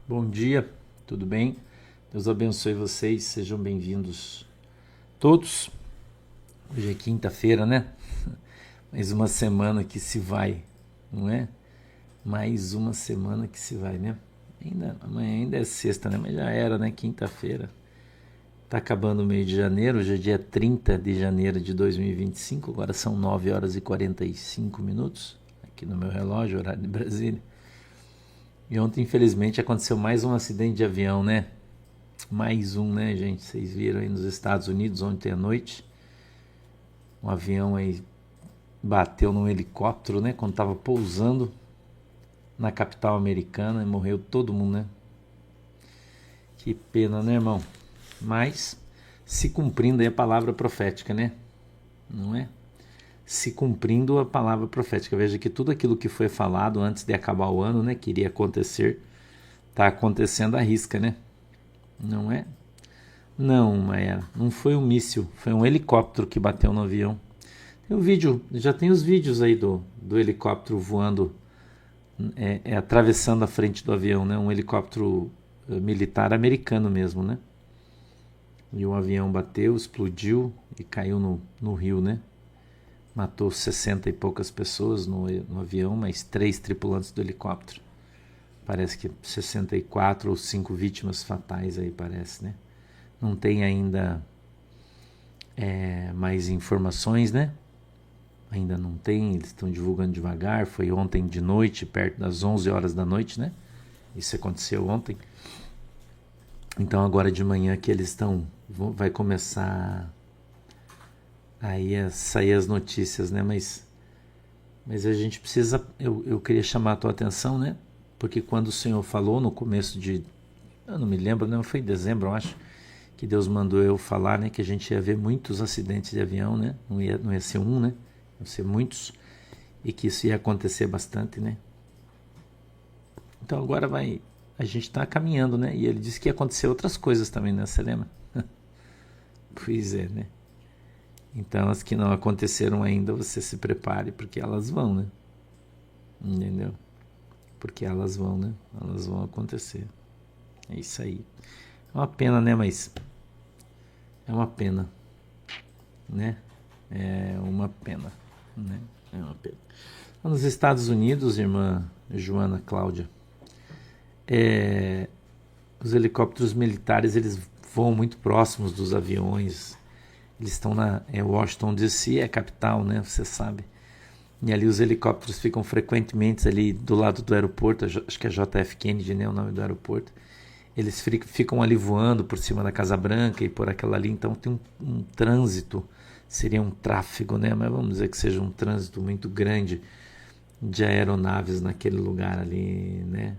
Bom dia, tudo bem? Deus abençoe vocês, sejam bem-vindos todos. Hoje é quinta-feira, né? Mais uma semana que se vai, não é? Mais uma semana que se vai, né? Amanhã ainda é sexta, né? Mas já era, né? Quinta-feira. Tá acabando o mês de janeiro, hoje é dia 30 de janeiro de 2025, agora são 9 horas e 45 minutos, aqui no meu relógio, horário de Brasília. E ontem, infelizmente, aconteceu mais um acidente de avião, né? Mais um, né, gente? Vocês viram aí nos Estados Unidos ontem à noite. Um avião aí bateu num helicóptero, né? Quando estava pousando na capital americana e morreu todo mundo, né? Que pena, né, irmão? Mas se cumprindo aí a palavra profética, né? Não é? Se cumprindo a palavra profética. Veja que tudo aquilo que foi falado antes de acabar o ano, né? Que iria acontecer, está acontecendo à risca, né? Não é? Não, Maia, não foi um míssil, foi um helicóptero que bateu no avião. Tem o vídeo, já tem os vídeos aí do helicóptero voando, atravessando a frente do avião, né? Um helicóptero militar americano mesmo, né? E o avião bateu, explodiu e caiu no rio, né? Matou 60 e poucas pessoas no avião, mas 3 tripulantes do helicóptero. Parece que 64 ou 5 vítimas fatais aí, parece, né? Não tem ainda mais informações, né? Ainda não tem, eles estão divulgando devagar. Foi ontem de noite, perto das 11 horas da noite, né? Isso aconteceu ontem. Então agora de manhã que eles estão, vai começar aí a sair as notícias, né? Mas a gente precisa, eu queria chamar a tua atenção, né? Porque quando o Senhor falou no começo eu não me lembro, não, foi em dezembro, eu acho, que Deus mandou eu falar, né? Que a gente ia ver muitos acidentes de avião, né? Não ia ser um, né? Iam ser muitos. E que isso ia acontecer bastante, né? Então agora a gente está caminhando, né? E ele disse que ia acontecer outras coisas também, né? Você lembra? Pois é, né? Então as que não aconteceram ainda, você se prepare, porque elas vão, né? Entendeu? Porque elas vão, né? Elas vão acontecer. É isso aí. É uma pena, né? Mas é uma pena, né? É uma pena, né? É uma pena. Nos Estados Unidos, irmã Joana Cláudia, os helicópteros militares eles voam muito próximos dos aviões. Eles estão na Washington DC, é a capital, né? Você sabe. E ali os helicópteros ficam frequentemente ali do lado do aeroporto, acho que é JF Kennedy, né? O nome do aeroporto. Eles ficam ali voando por cima da Casa Branca e por aquela ali, então tem um trânsito, seria um tráfego, né? Mas vamos dizer que seja um trânsito muito grande de aeronaves naquele lugar ali, né?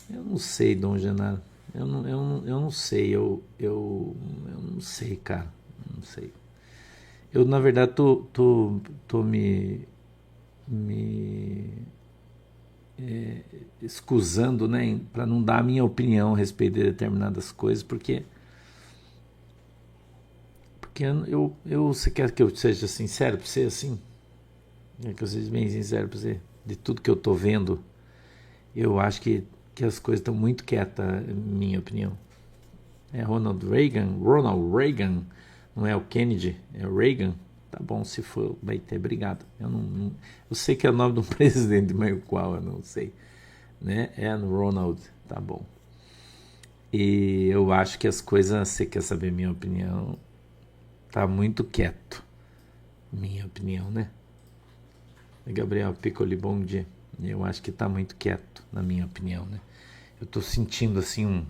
Eu não sei, Dom Genaro. Eu não sei, eu não sei, cara. Não sei. Eu, na verdade, tô me excusando, né, para não dar a minha opinião a respeito de determinadas coisas, porque você quer que eu seja sincero para você, assim? É que eu seja bem sincero para você. De tudo que eu tô vendo, eu acho que as coisas estão muito quietas, minha opinião. É Ronald Reagan, não é o Kennedy, é o Reagan. Tá bom, se for, vai ter, obrigado. Eu sei que é o nome do presidente, mas o qual eu não sei. Né? É no Ronald, tá bom. E eu acho que as coisas, você quer saber minha opinião, tá muito quieto. Minha opinião, né? Gabriel Piccoli, bom dia. Eu acho que tá muito quieto, na minha opinião, né? Eu tô sentindo assim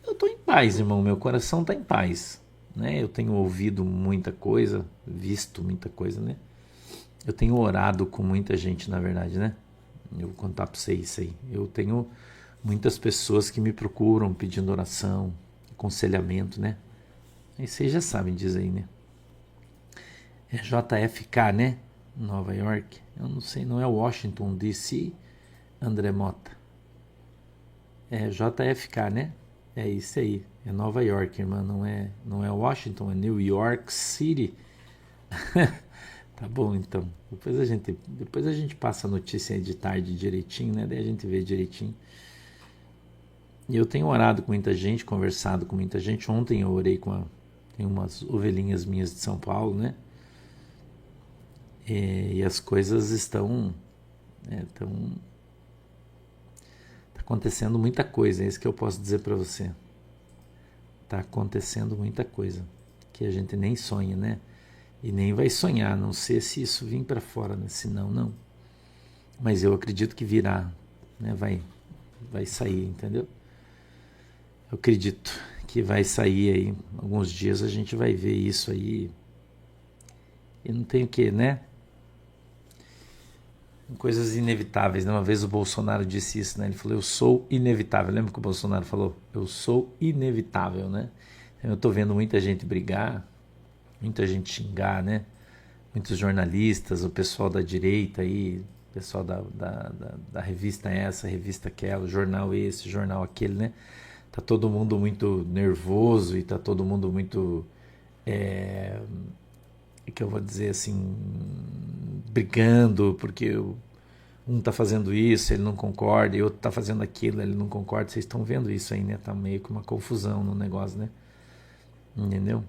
Eu tô em paz, irmão, meu coração tá em paz, né? Eu tenho ouvido muita coisa, visto muita coisa, né? Eu tenho orado com muita gente, na verdade, né? Eu vou contar pra você isso aí. Eu tenho muitas pessoas que me procuram pedindo oração, aconselhamento, né? Aí vocês já sabem dizer aí, né? É JFK, né? Nova York. Eu não sei, não é Washington DC, André Mota. É JFK, né? É isso aí. É Nova York, irmã. Não é Washington, é New York City. Tá bom, então. Depois a gente passa a notícia aí de tarde direitinho, né? Daí a gente vê direitinho. E eu tenho orado com muita gente, conversado com muita gente. Ontem eu orei tem umas ovelhinhas minhas de São Paulo, né? E as coisas estão... Tá acontecendo muita coisa, é isso que eu posso dizer para você. Tá acontecendo muita coisa que a gente nem sonha, né? E nem vai sonhar, a não sei se isso vir para fora, né? Se não, não. Mas eu acredito que virá, né? Vai sair, entendeu? Eu acredito que vai sair aí, alguns dias a gente vai ver isso aí. E não tem o que, né? Coisas inevitáveis, né? Uma vez o Bolsonaro disse isso, né? Ele falou, eu sou inevitável. Lembra que o Bolsonaro falou? Eu sou inevitável, né? Eu tô vendo muita gente brigar, muita gente xingar, né? Muitos jornalistas, o pessoal da direita aí, o pessoal da revista essa, revista aquela, jornal esse, jornal aquele, né? Tá todo mundo muito nervoso e tá todo mundo muito, que eu vou dizer assim, brigando, porque um tá fazendo isso, ele não concorda, e outro tá fazendo aquilo, ele não concorda. Vocês estão vendo isso aí, né? Tá meio que uma confusão no negócio, né? Entendeu?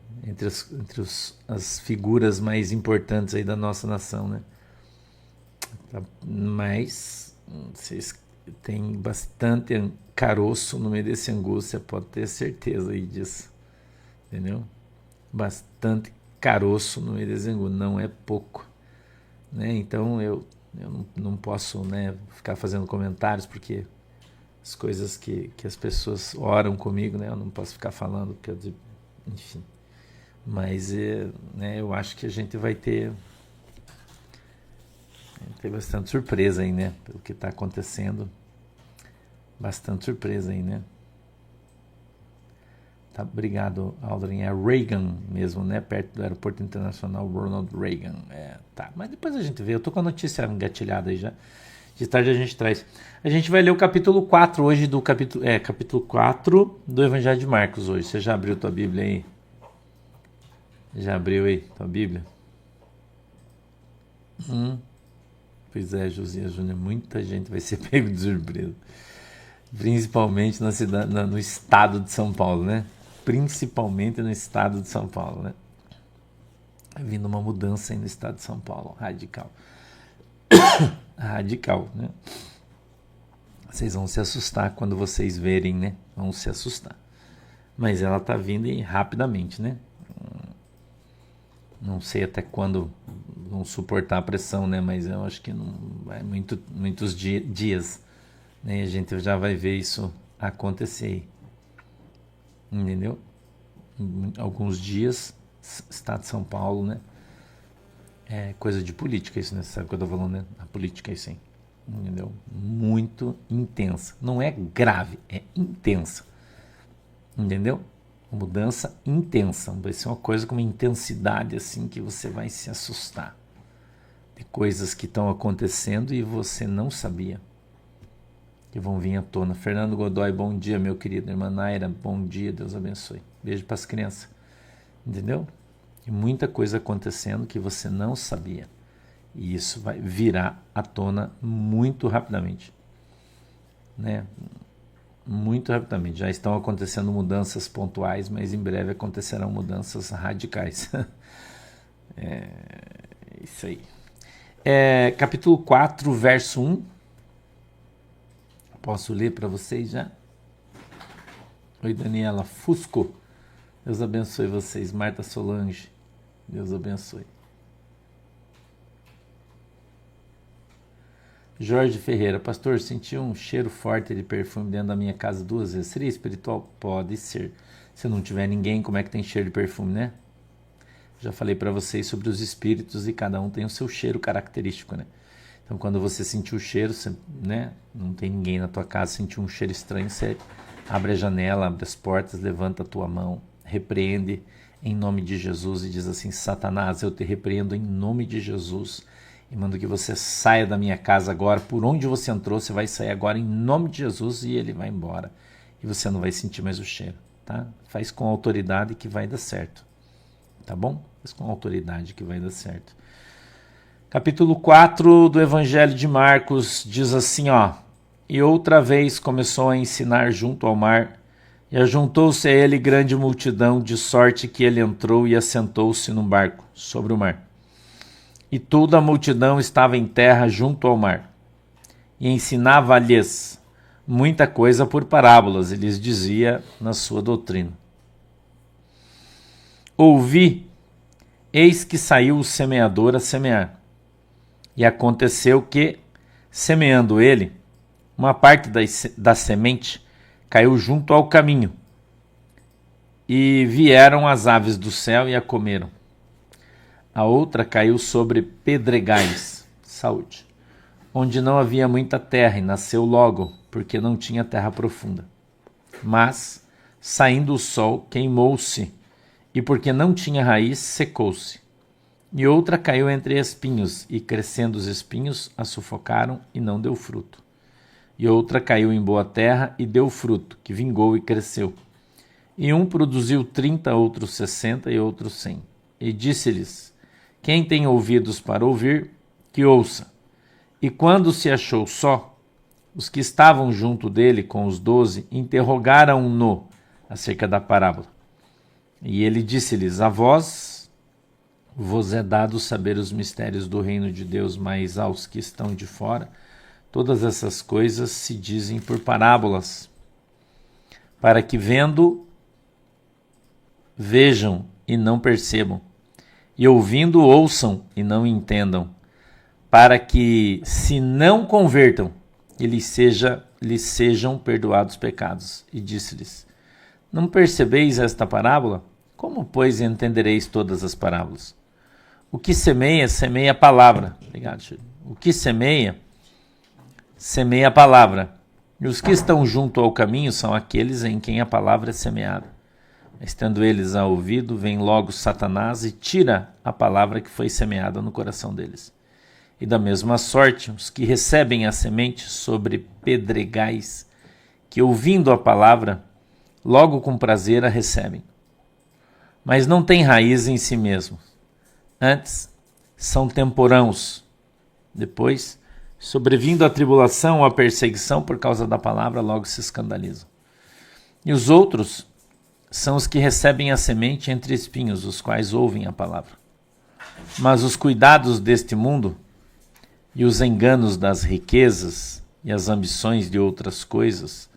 As figuras mais importantes aí da nossa nação, né? Tá? Mas vocês têm bastante caroço no meio desse angústia, pode ter certeza aí disso, entendeu? Bastante caroço no meio desse angústia, não é pouco, né? Então eu não posso, né, ficar fazendo comentários, porque as coisas que as pessoas oram comigo, né, eu não posso ficar falando, porque enfim. Mas né, eu acho que a gente vai ter bastante surpresa aí, né? Pelo que está acontecendo. Bastante surpresa aí, né? Tá, obrigado, Aldrin. É Reagan mesmo, né? Perto do Aeroporto Internacional Ronald Reagan. Tá, mas depois a gente vê. Eu tô com a notícia engatilhada aí já. De tarde a gente traz. A gente vai ler o capítulo 4 hoje do capítulo 4 do Evangelho de Marcos hoje. Você já abriu tua Bíblia aí? Já abriu aí tua Bíblia? Pois é, Josias Júnior, muita gente vai ser pego de surpresa. Principalmente no estado de São Paulo, né? Principalmente no estado de São Paulo, né? Vindo uma mudança aí no estado de São Paulo, radical. Radical, né? Vocês vão se assustar quando vocês verem, né? Vão se assustar. Mas ela tá vindo rapidamente, né? Não sei até quando vão suportar a pressão, né? Mas eu acho que não vai muitos dias, né? A gente já vai ver isso acontecer, entendeu? Em alguns dias, estado de São Paulo, né? É coisa de política isso, né? Sabe o que eu tô falando, né? A política é isso aí, entendeu? Muito intensa. Não é grave, é intensa, entendeu? Mudança intensa. Vai ser uma coisa com uma intensidade assim que você vai se assustar. De coisas que estão acontecendo e você não sabia, que vão vir à tona. Fernando Godoy, bom dia, meu querido. Irmã Naira, bom dia, Deus abençoe. Beijo para as crianças, entendeu? E muita coisa acontecendo que você não sabia. E isso vai virar à tona muito rapidamente, né? Muito rapidamente. Já estão acontecendo mudanças pontuais, mas em breve acontecerão mudanças radicais. É isso aí. Capítulo 4, verso 1. Posso ler para vocês já? Oi, Daniela Fusco. Deus abençoe vocês. Marta Solange. Deus abençoe. Jorge Ferreira. Pastor, senti um cheiro forte de perfume dentro da minha casa 2 vezes. Seria espiritual? Pode ser. Se não tiver ninguém, como é que tem cheiro de perfume, né? Já falei para vocês sobre os espíritos e cada um tem o seu cheiro característico, né? Então, quando você sentir o cheiro, você, né? Não tem ninguém na tua casa, sentiu um cheiro estranho, você abre a janela, abre as portas, levanta a tua mão, repreende em nome de Jesus e diz assim: Satanás, eu te repreendo em nome de Jesus e mando que você saia da minha casa agora. Por onde você entrou, você vai sair agora em nome de Jesus, e ele vai embora. E você não vai sentir mais o cheiro, tá? Faz com autoridade que vai dar certo, tá bom? Faz com autoridade que vai dar certo. Capítulo 4 do Evangelho de Marcos diz assim, E outra vez começou a ensinar junto ao mar, e ajuntou-se a ele grande multidão, de sorte que ele entrou e assentou-se num barco sobre o mar. E toda a multidão estava em terra junto ao mar. E ensinava-lhes muita coisa por parábolas, e lhes dizia na sua doutrina. Ouvi, eis que saiu o semeador a semear. E aconteceu que, semeando ele, uma parte da semente caiu junto ao caminho, e vieram as aves do céu e a comeram. A outra caiu sobre pedregais, saúde, onde não havia muita terra, e nasceu logo, porque não tinha terra profunda. Mas, saindo o sol, queimou-se, e porque não tinha raiz, secou-se. E outra caiu entre espinhos, e crescendo os espinhos, a sufocaram, e não deu fruto. E outra caiu em boa terra, e deu fruto, que vingou e cresceu. E um produziu 30, outro 60, e outro 100. E disse-lhes, quem tem ouvidos para ouvir, que ouça. E quando se achou só, os que estavam junto dele com os 12 interrogaram-no acerca da parábola. E ele disse-lhes, a vós vos é dado saber os mistérios do reino de Deus, mas aos que estão de fora, todas essas coisas se dizem por parábolas, para que vendo, vejam e não percebam, e ouvindo, ouçam e não entendam, para que, se não convertam, e lhes sejam perdoados pecados. E disse-lhes, não percebeis esta parábola? Como, pois, entendereis todas as parábolas? O que semeia, semeia a palavra. Obrigado, Chico. O que semeia a palavra. E os que estão junto ao caminho são aqueles em quem a palavra é semeada. Estando eles a ouvido, vem logo Satanás e tira a palavra que foi semeada no coração deles. E da mesma sorte, os que recebem a semente sobre pedregais, que ouvindo a palavra, logo com prazer a recebem. Mas não têm raiz em si mesmos. Antes, são temporãos. Depois, sobrevindo a tribulação ou a perseguição por causa da palavra, logo se escandalizam. E os outros são os que recebem a semente entre espinhos, os quais ouvem a palavra. Mas os cuidados deste mundo e os enganos das riquezas e as ambições de outras coisas,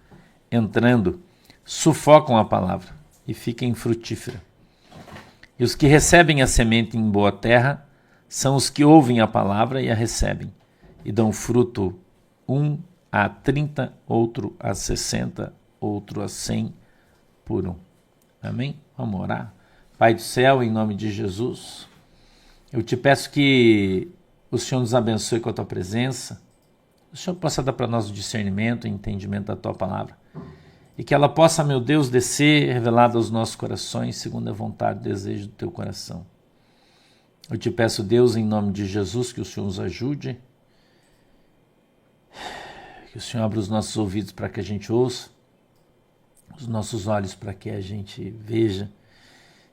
entrando, sufocam a palavra e fica infrutífera. E os que recebem a semente em boa terra são os que ouvem a palavra e a recebem, e dão fruto, um a 30, outro a 60, outro a 100 por um. Amém? Vamos orar. Pai do céu, em nome de Jesus, eu te peço que o Senhor nos abençoe com a tua presença, o Senhor possa dar para nós o discernimento e entendimento da tua palavra, e que ela possa, meu Deus, descer revelada aos nossos corações, segundo a vontade e desejo do teu coração. Eu te peço, Deus, em nome de Jesus, que o Senhor nos ajude, que o Senhor abra os nossos ouvidos para que a gente ouça, os nossos olhos para que a gente veja,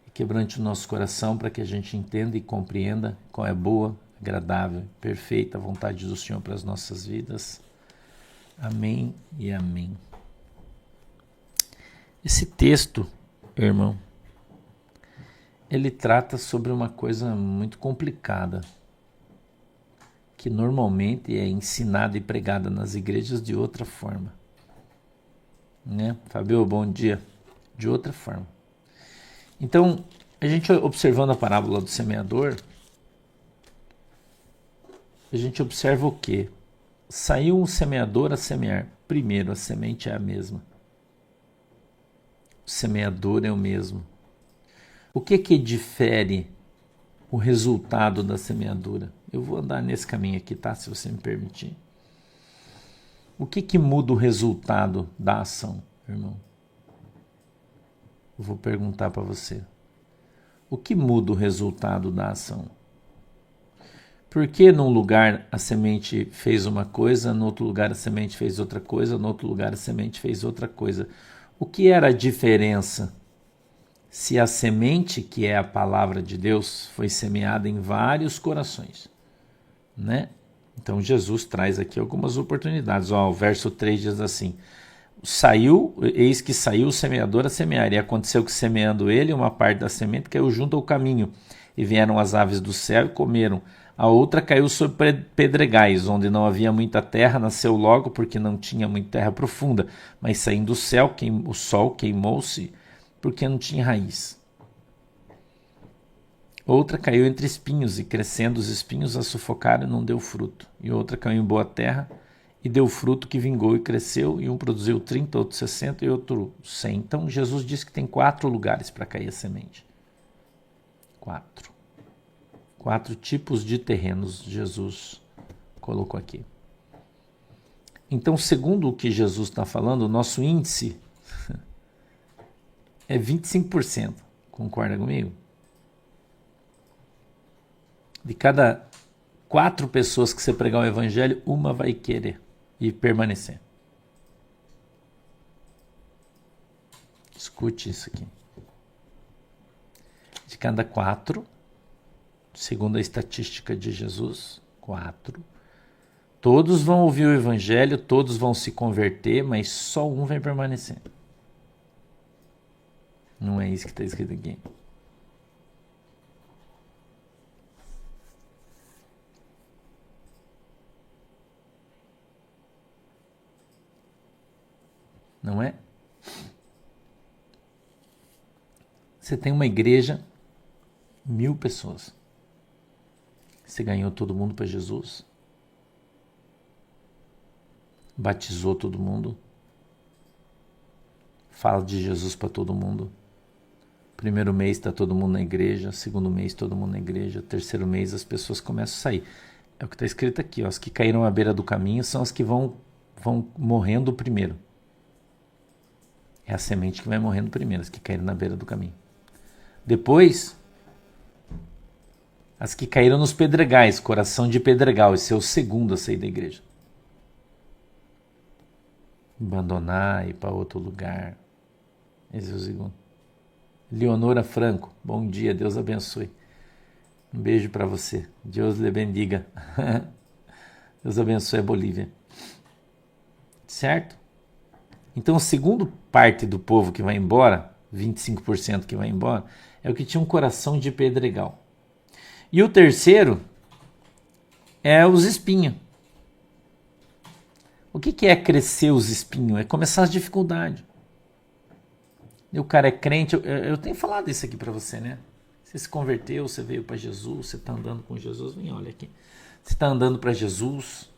e quebrante o nosso coração para que a gente entenda e compreenda qual é boa, agradável, perfeita a vontade do Senhor para as nossas vidas. Amém e amém. Esse texto, irmão, ele trata sobre uma coisa muito complicada, que normalmente é ensinada e pregada nas igrejas de outra forma. Né? Fabio, bom dia. De outra forma. Então, a gente observando a parábola do semeador, a gente observa o quê? Saiu um semeador a semear. Primeiro, a semente é a mesma. O semeador é o mesmo. O que difere o resultado da semeadura? Eu vou andar nesse caminho aqui, tá? Se você me permitir. O que muda o resultado da ação, irmão? Eu vou perguntar para você. O que muda o resultado da ação? Por que num lugar a semente fez uma coisa, no outro lugar a semente fez outra coisa, no outro lugar a semente fez outra coisa? O que era a diferença se a semente, que é a palavra de Deus, foi semeada em vários corações? né? Então Jesus traz aqui algumas oportunidades. Ó, o verso 3 diz assim: eis que saiu o semeador a semear, e aconteceu que, semeando ele, uma parte da semente caiu junto ao caminho, e vieram as aves do céu e comeram. A outra caiu sobre pedregais, onde não havia muita terra, nasceu logo, porque não tinha muita terra profunda, mas saindo do céu, o sol queimou-se, porque não tinha raiz. Outra caiu entre espinhos, e crescendo os espinhos a sufocaram e não deu fruto. E outra caiu em boa terra, e deu fruto que vingou e cresceu, e um produziu 30, outro 60 e outro 100. Então Jesus diz que tem 4 lugares para cair a semente. 4 tipos de terrenos Jesus colocou aqui. Então, segundo o que Jesus está falando, o nosso índice é 25%. Concorda comigo? De cada 4 pessoas que você pregar o evangelho, uma vai querer e permanecer. Escute isso aqui. De cada 4, segundo a estatística de Jesus, 4, todos vão ouvir o evangelho, todos vão se converter, mas só um vai permanecer. Não é isso que está escrito aqui. Não é? Você tem uma igreja, 1000 pessoas. Você ganhou todo mundo para Jesus. Batizou todo mundo. Fala de Jesus para todo mundo. Primeiro mês está todo mundo na igreja. Segundo mês todo mundo na igreja. Terceiro mês as pessoas começam a sair. É o que está escrito aqui. Ó. As que caíram à beira do caminho são as que vão morrendo primeiro. É a semente que vai morrendo primeiro, as que caíram na beira do caminho. Depois, as que caíram nos pedregais, coração de pedregal. Esse é o segundo a sair da igreja. Abandonar, ir para outro lugar. Esse é o segundo. Leonora Franco, bom dia, Deus abençoe. Um beijo para você. Deus lhe bendiga. Deus abençoe a Bolívia. Certo? Então, a segunda parte do povo que vai embora, 25% que vai embora, é o que tinha um coração de pedregal. E o terceiro é os espinhos. O que é crescer os espinhos? É começar as dificuldades. E o cara é crente, eu tenho falado isso aqui para você, né? Você se converteu, você veio para Jesus, você está andando com Jesus, vem, olha aqui. Você está andando para Jesus,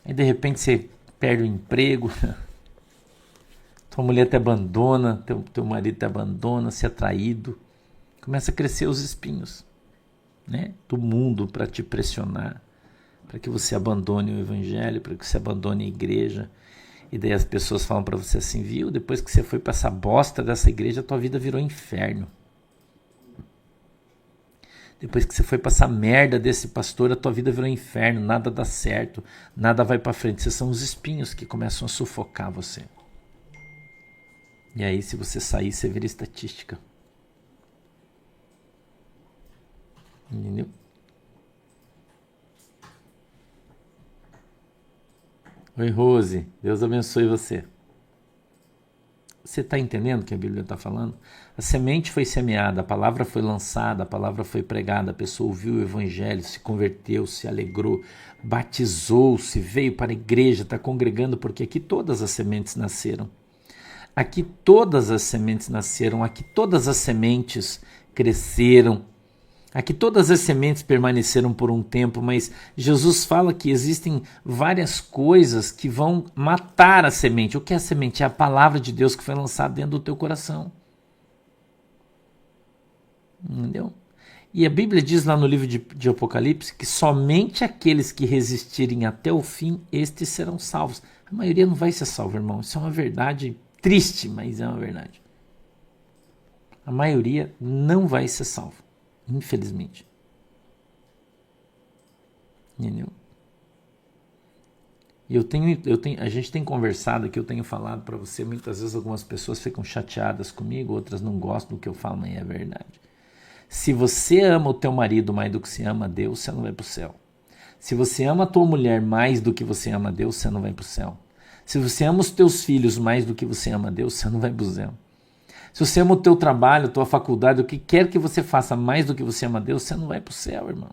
aí de repente você perde o emprego, tua mulher te abandona, teu marido te abandona, se é traído, começa a crescer os espinhos, né? Do mundo para te pressionar, para que você abandone o evangelho, para que você abandone a igreja. E daí as pessoas falam para você assim, viu? Depois que você foi para essa bosta dessa igreja, tua vida virou inferno. Depois que você foi para essa merda desse pastor, a tua vida virou inferno, nada dá certo, nada vai para frente. Esses são os espinhos que começam a sufocar você. E aí, se você sair, você vira estatística. Entendeu? Oi, Rose. Deus abençoe você. Você está entendendo o que a Bíblia está falando? A semente foi semeada, a palavra foi lançada, a palavra foi pregada, a pessoa ouviu o evangelho, se converteu, se alegrou, batizou-se, veio para a igreja, está congregando, porque aqui todas as sementes nasceram. Aqui todas as sementes nasceram, aqui todas as sementes cresceram, aqui todas as sementes permaneceram por um tempo, mas Jesus fala que existem várias coisas que vão matar a semente. O que é a semente? É a palavra de Deus que foi lançada dentro do teu coração. Entendeu? E a Bíblia diz lá no livro de Apocalipse que somente aqueles que resistirem até o fim, estes serão salvos. A maioria não vai ser salva, irmão. Isso é uma verdade triste, mas é uma verdade. A maioria não vai ser salva, infelizmente. Entendeu? E a gente tem conversado aqui, eu tenho falado para você, muitas vezes algumas pessoas ficam chateadas comigo, outras não gostam do que eu falo, mas é verdade. Se você ama o teu marido mais do que você ama a Deus, você não vai para o céu. Se você ama a tua mulher mais do que você ama a Deus, você não vai para o céu. Se você ama os teus filhos mais do que você ama a Deus, você não vai para o céu. Se você ama o teu trabalho, a tua faculdade, o que quer que você faça mais do que você ama a Deus, você não vai para o céu, irmão.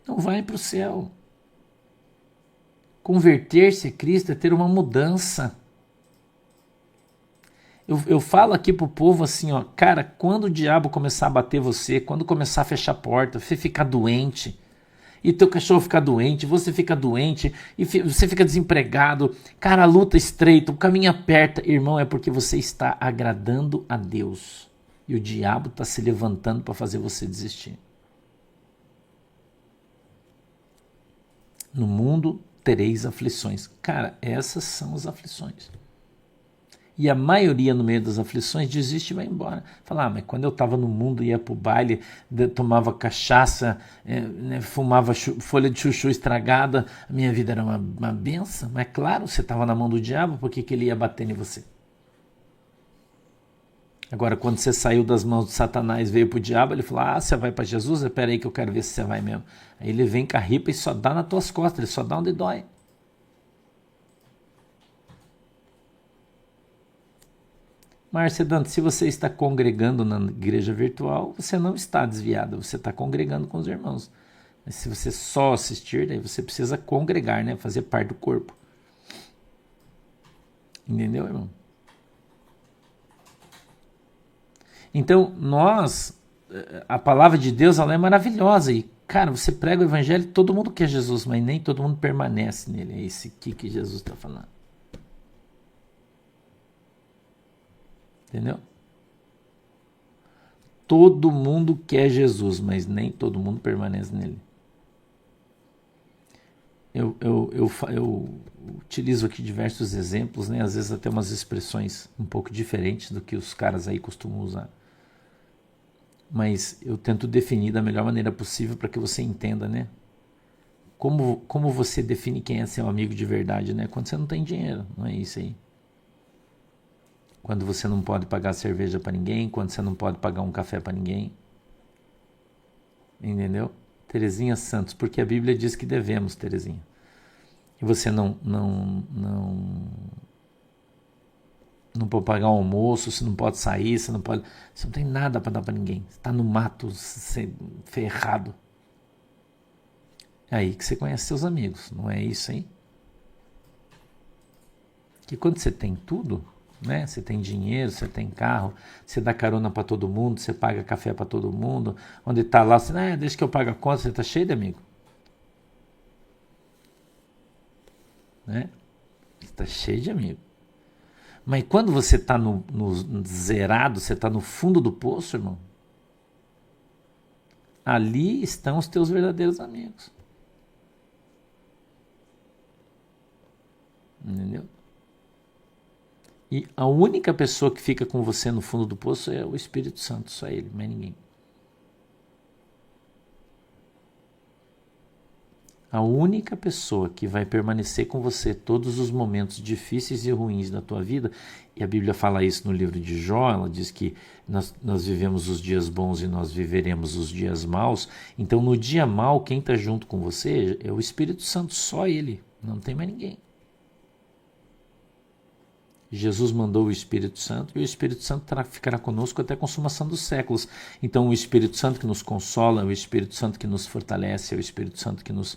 Não vai para o céu. Converter-se a Cristo é ter uma mudança. Eu falo aqui pro povo assim, ó, cara, quando o diabo começar a bater você, quando começar a fechar a porta, você ficar doente, e teu cachorro ficar doente, você fica doente, e você fica desempregado, cara, a luta estreita, o caminho aperta, irmão, é porque você está agradando a Deus. E o diabo está se levantando para fazer você desistir. No mundo tereis aflições. Cara, essas são as aflições. E a maioria no meio das aflições desiste e vai embora. Fala, mas quando eu estava no mundo, ia pro baile, tomava cachaça, fumava folha de chuchu estragada, a minha vida era uma benção. Mas claro, você estava na mão do diabo, por que ele ia bater em você? Agora, quando você saiu das mãos de Satanás e veio pro diabo, ele falou, você vai para Jesus? Espera aí que eu quero ver se você vai mesmo. Aí ele vem com a ripa e só dá nas tuas costas, ele só dá onde dói. Márcia Dante, se você está congregando na igreja virtual, você não está desviado, você está congregando com os irmãos. Mas se você só assistir, daí você precisa congregar, né? Fazer parte do corpo. Entendeu, irmão? Então, a palavra de Deus, ela é maravilhosa. E, cara, você prega o evangelho, todo mundo quer Jesus, mas nem todo mundo permanece nele. É esse aqui que Jesus está falando. Entendeu? Todo mundo quer Jesus, mas nem todo mundo permanece nele. Eu utilizo aqui diversos exemplos, né? Às vezes até umas expressões um pouco diferentes do que os caras aí costumam usar. Mas eu tento definir da melhor maneira possível para que você entenda, né? Como você define quem é seu amigo de verdade, né? Quando você não tem dinheiro, não é isso aí. Quando você não pode pagar cerveja para ninguém, quando você não pode pagar um café para ninguém. Entendeu? Terezinha Santos, porque a Bíblia diz que devemos, Terezinha. E você não pode pagar um almoço, você não pode sair, você não tem nada para dar para ninguém. Você está no mato, ferrado. É aí que você conhece seus amigos, não é isso aí? Que quando você tem tudo, né? Você tem dinheiro, você tem carro, você dá carona para todo mundo, você paga café para todo mundo, onde está lá, você, deixa que eu pago a conta, você está cheio de amigo. Né? Você está cheio de amigo. Mas quando você está no zerado, você está no fundo do poço, irmão, ali estão os teus verdadeiros amigos. Entendeu? E a única pessoa que fica com você no fundo do poço é o Espírito Santo, só ele, mais ninguém. A única pessoa que vai permanecer com você todos os momentos difíceis e ruins da tua vida, e a Bíblia fala isso no livro de Jó, ela diz que nós vivemos os dias bons e nós viveremos os dias maus. Então no dia mau, quem está junto com você é o Espírito Santo, só ele, não tem mais ninguém. Jesus mandou o Espírito Santo e o Espírito Santo ficará conosco até a consumação dos séculos. Então o Espírito Santo que nos consola, o Espírito Santo que nos fortalece, é o Espírito Santo que nos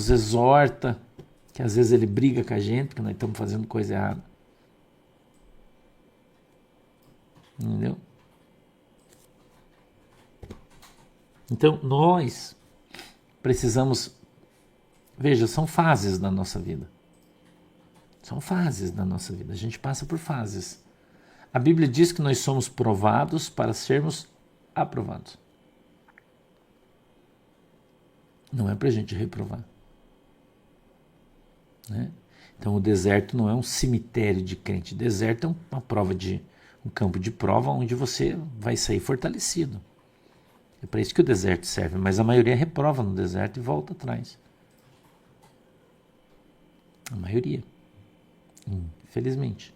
exorta, que às vezes ele briga com a gente porque nós estamos fazendo coisa errada. Entendeu? Então nós precisamos, veja, são fases da nossa vida. São fases da nossa vida, a gente passa por fases. A Bíblia diz que nós somos provados para sermos aprovados. Não é para a gente reprovar. Né? Então o deserto não é um cemitério de crente. O deserto é um campo de prova onde você vai sair fortalecido. É para isso que o deserto serve, mas a maioria reprova no deserto e volta atrás. A maioria. Infelizmente.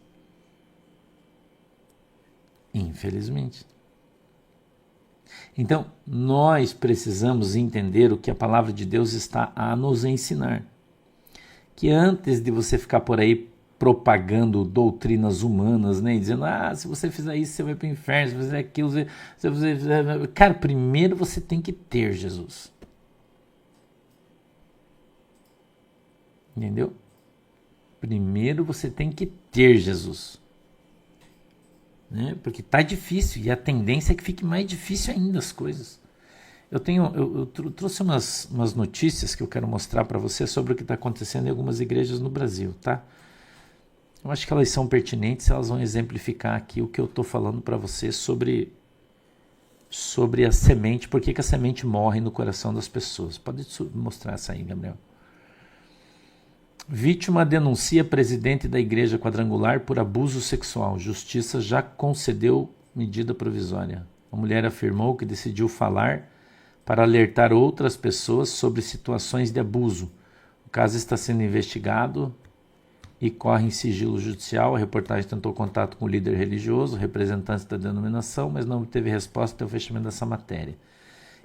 Infelizmente. Então, nós precisamos entender o que a palavra de Deus está a nos ensinar. Que antes de você ficar por aí propagando doutrinas humanas, né, dizendo, se você fizer isso, você vai para o inferno, se você fizer aquilo, Cara, primeiro você tem que ter Jesus. Entendeu? Primeiro você tem que ter Jesus. Né? Porque tá difícil e a tendência é que fique mais difícil ainda as coisas. Eu trouxe umas notícias que eu quero mostrar para você sobre o que está acontecendo em algumas igrejas no Brasil, tá? Eu acho que elas são pertinentes, elas vão exemplificar aqui o que eu estou falando para você sobre a semente, por que a semente morre no coração das pessoas. Pode mostrar essa aí, Gabriel. Vítima denuncia presidente da igreja quadrangular por abuso sexual. Justiça já concedeu medida provisória. A mulher afirmou que decidiu falar para alertar outras pessoas sobre situações de abuso. O caso está sendo investigado e corre em sigilo judicial. A reportagem tentou contato com o líder religioso, representante da denominação, mas não obteve resposta até o fechamento dessa matéria.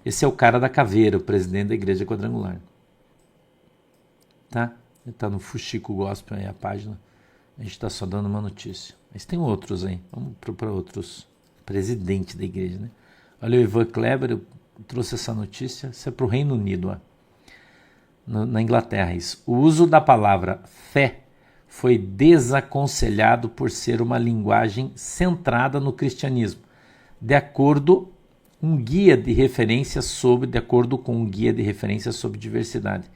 Esse é o cara da caveira, o presidente da igreja quadrangular. Tá? Ele está no Fuxico Gospel aí, a página. A gente está só dando uma notícia. Mas tem outros aí. Vamos para outros. Presidente da igreja, né? Olha o Ivan Kleber, eu trouxe essa notícia. Isso é para o Reino Unido, ó. Na Inglaterra, isso. O uso da palavra fé foi desaconselhado por ser uma linguagem centrada no cristianismo, de acordo com um guia de referência sobre diversidade,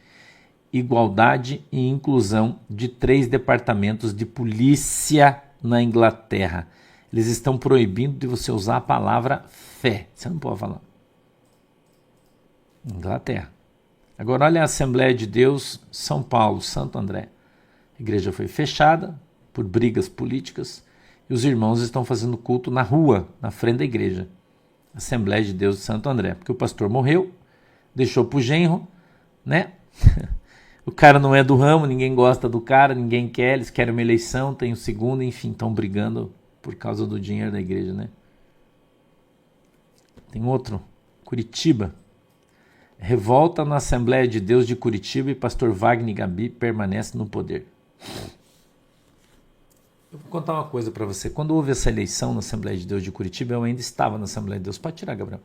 igualdade e inclusão de 3 departamentos de polícia na Inglaterra. Eles estão proibindo de você usar a palavra fé. Você não pode falar. Inglaterra. Agora olha a Assembleia de Deus, São Paulo, Santo André. A igreja foi fechada por brigas políticas e os irmãos estão fazendo culto na rua, na frente da igreja. Assembleia de Deus de Santo André. Porque o pastor morreu, deixou pro genro, né? O cara não é do ramo, ninguém gosta do cara, ninguém quer, eles querem uma eleição, tem o segundo, enfim, estão brigando por causa do dinheiro da igreja, né? Tem outro, Curitiba. Revolta na Assembleia de Deus de Curitiba e pastor Wagner Gabi permanece no poder. Eu vou contar uma coisa para você. Quando houve essa eleição na Assembleia de Deus de Curitiba, eu ainda estava na Assembleia de Deus. Pode tirar, Gabriel.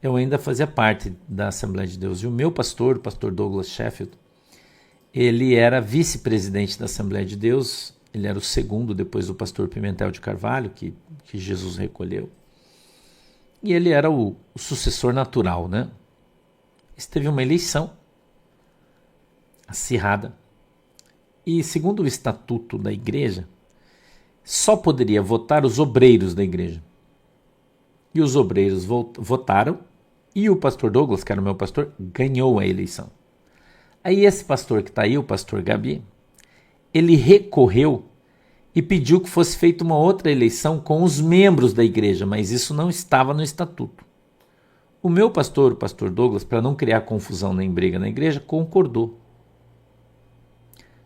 Eu ainda fazia parte da Assembleia de Deus. E o meu pastor, o pastor Douglas Sheffield, ele era vice-presidente da Assembleia de Deus. Ele era o segundo depois do pastor Pimentel de Carvalho, que Jesus recolheu. E ele era o sucessor natural, né? Teve uma eleição acirrada. E segundo o estatuto da igreja, só poderia votar os obreiros da igreja. E os obreiros votaram e o pastor Douglas, que era o meu pastor, ganhou a eleição. Aí esse pastor que está aí, o pastor Gabi, ele recorreu e pediu que fosse feita uma outra eleição com os membros da igreja, mas isso não estava no estatuto. O meu pastor, o pastor Douglas, para não criar confusão nem briga na igreja, concordou.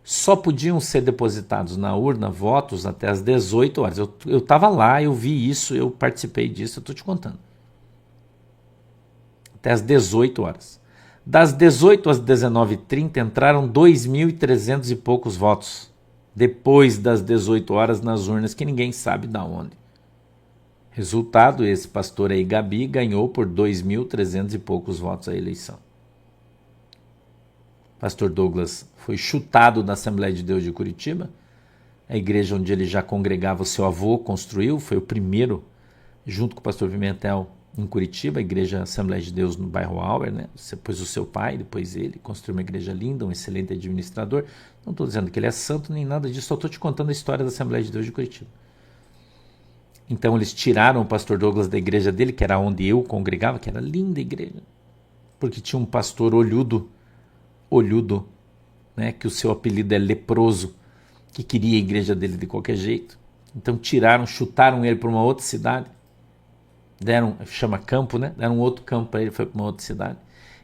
Só podiam ser depositados na urna votos até as 18 horas. Eu estava lá, eu vi isso, eu participei disso, eu estou te contando. Até as 18 horas. Das 18 às 19h30 entraram 2.300 e poucos votos. Depois das 18 horas nas urnas, que ninguém sabe de onde. Resultado, esse pastor aí, Gabi, ganhou por 2.300 e poucos votos a eleição. Pastor Douglas foi chutado da Assembleia de Deus de Curitiba, a igreja onde ele já congregava, o seu avô construiu, foi o primeiro, junto com o pastor Pimentel, em Curitiba, a igreja Assembleia de Deus no bairro Auer, né? Depois o seu pai, depois ele, construiu uma igreja linda, um excelente administrador. Não estou dizendo que ele é santo nem nada disso, só estou te contando a história da Assembleia de Deus de Curitiba. Então eles tiraram o pastor Douglas da igreja dele, que era onde eu congregava, que era linda a igreja, porque tinha um pastor olhudo, né, que o seu apelido é leproso, que queria a igreja dele de qualquer jeito. Então chutaram ele para uma outra cidade, chama campo, né? Deram um outro campo para ele, foi para uma outra cidade.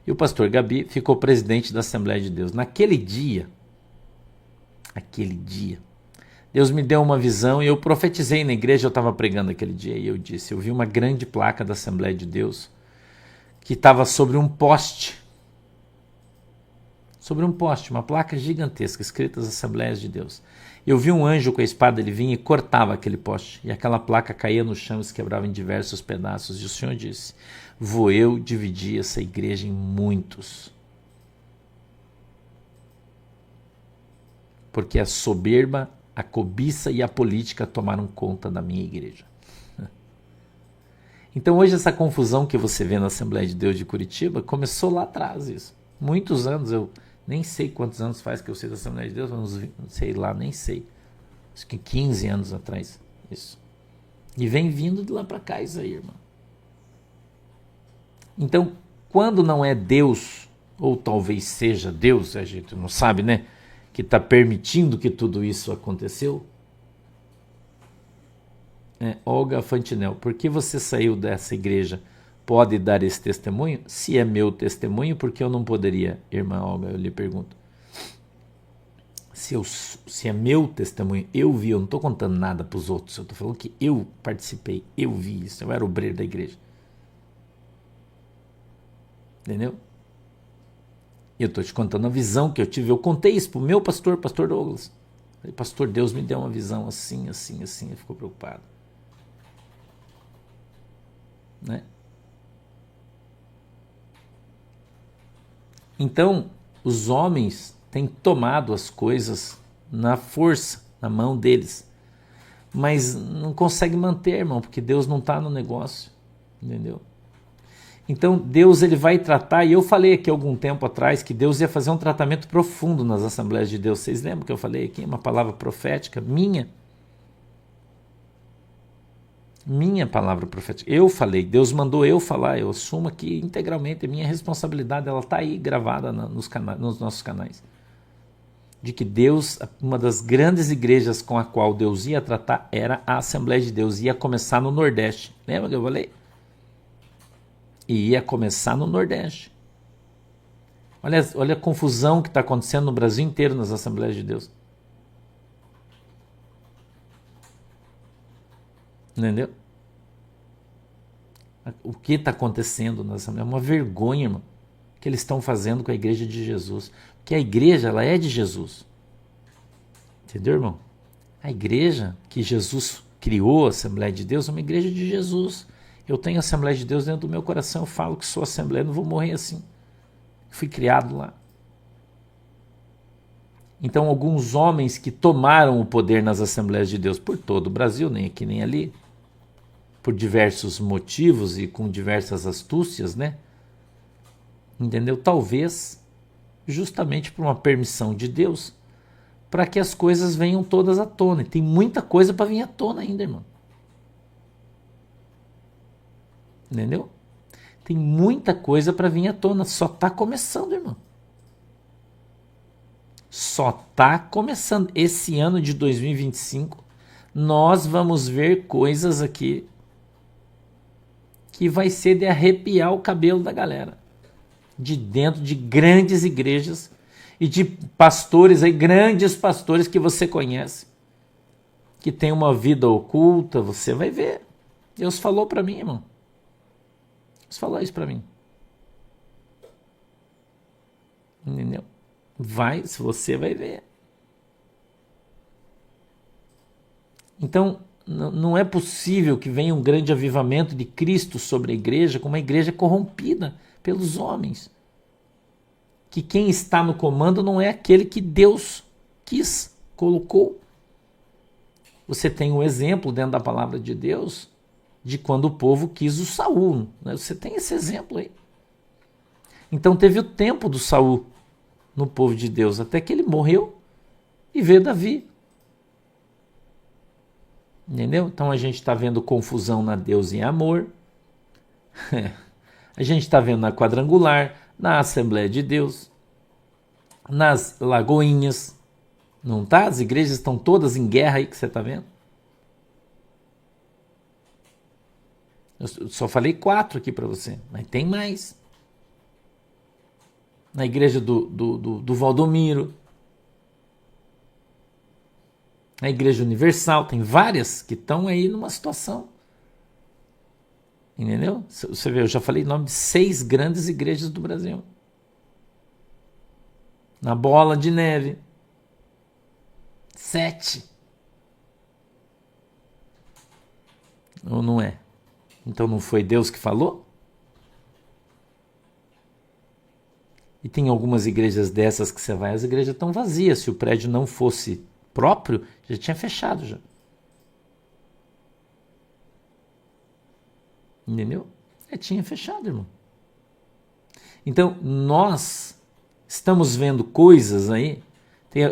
E o pastor Gabi ficou presidente da Assembleia de Deus. Naquele dia, Deus me deu uma visão e eu profetizei na igreja, eu estava pregando aquele dia e eu disse, eu vi uma grande placa da Assembleia de Deus que estava sobre um poste. Sobre um poste, uma placa gigantesca, escritas Assembleias de Deus. Eu vi um anjo com a espada, ele vinha e cortava aquele poste. E aquela placa caía no chão e se quebrava em diversos pedaços. E o Senhor disse, vou eu dividir essa igreja em muitos. Porque a soberba, a cobiça e a política tomaram conta da minha igreja. Então hoje essa confusão que você vê na Assembleia de Deus de Curitiba começou lá atrás isso. Muitos anos, eu nem sei quantos anos faz que eu sei da Assembleia de Deus, não sei lá, nem sei. Acho que 15 anos atrás, isso. E vem vindo de lá para cá isso aí, irmão. Então, quando não é Deus, ou talvez seja Deus, a gente não sabe, né? Que está permitindo que tudo isso aconteceu. Olga Fantinel, por que você saiu dessa igreja? Pode dar esse testemunho? Se é meu testemunho, por que eu não poderia, irmã Olga? Eu lhe pergunto. Se é meu testemunho, eu vi, eu não estou contando nada para os outros, eu estou falando que eu participei, eu vi isso, eu era obreiro da igreja. Entendeu? Eu estou te contando a visão que eu tive, eu contei isso para o meu pastor Douglas. Falei, pastor, Deus me deu uma visão assim, assim, assim, ele ficou preocupado. Né? Então, os homens têm tomado as coisas na força, na mão deles, mas não conseguem manter, irmão, porque Deus não está no negócio, entendeu? Então, Deus ele vai tratar, e eu falei aqui algum tempo atrás que Deus ia fazer um tratamento profundo nas Assembleias de Deus. Vocês lembram que eu falei aqui? Uma palavra profética minha palavra profética. Eu falei, Deus mandou eu falar, eu assumo aqui integralmente, a minha responsabilidade, ela está aí gravada nos nossos canais. De que Deus, uma das grandes igrejas com a qual Deus ia tratar era a Assembleia de Deus, ia começar no Nordeste. Lembra que eu falei? E ia começar no Nordeste. Olha a confusão que está acontecendo no Brasil inteiro nas Assembleias de Deus. Entendeu? O que está acontecendo na Assembleia? É uma vergonha, irmão, que eles estão fazendo com a igreja de Jesus. Porque a igreja, ela é de Jesus. Entendeu, irmão? A igreja que Jesus criou, a Assembleia de Deus, é uma igreja de Jesus. Eu tenho a Assembleia de Deus dentro do meu coração, eu falo que sou Assembleia, não vou morrer assim. Fui criado lá. Então, alguns homens que tomaram o poder nas Assembleias de Deus por todo o Brasil, nem aqui nem ali, por diversos motivos e com diversas astúcias, né? Entendeu? Talvez justamente por uma permissão de Deus, para que as coisas venham todas à tona. E tem muita coisa para vir à tona ainda, irmão. Entendeu? Tem muita coisa para vir à tona. Só está começando, irmão. Só está começando. Esse ano de 2025, nós vamos ver coisas aqui que vai ser de arrepiar o cabelo da galera. De dentro de grandes igrejas e de pastores, aí, grandes pastores que você conhece, que tem uma vida oculta, você vai ver. Deus falou para mim, irmão. Deus falou isso para mim. Entendeu? Você vai ver. Então, não é possível que venha um grande avivamento de Cristo sobre a igreja com uma igreja corrompida pelos homens. Que quem está no comando não é aquele que Deus quis, colocou. Você tem um exemplo dentro da palavra de Deus de quando o povo quis o Saul. Né? Você tem esse exemplo aí. Então teve o tempo do Saul no povo de Deus, até que ele morreu e veio Davi. Entendeu? Então a gente está vendo confusão na Deus em amor. A gente está vendo na quadrangular, na Assembleia de Deus, nas Lagoinhas. Não tá? As igrejas estão todas em guerra aí que você está vendo. Eu só falei 4 aqui para você, mas tem mais. Na igreja do Valdomiro, na Igreja Universal, tem várias que estão aí numa situação. Entendeu? Você vê, eu já falei o nome de 6 grandes igrejas do Brasil. Na Bola de Neve. 7. Ou não é? Então não foi Deus que falou? E tem algumas igrejas dessas que você vai, as igrejas estão vazias. Se o prédio não fosse próprio, já tinha fechado já. Entendeu? Tinha fechado, irmão. Então, nós estamos vendo coisas aí.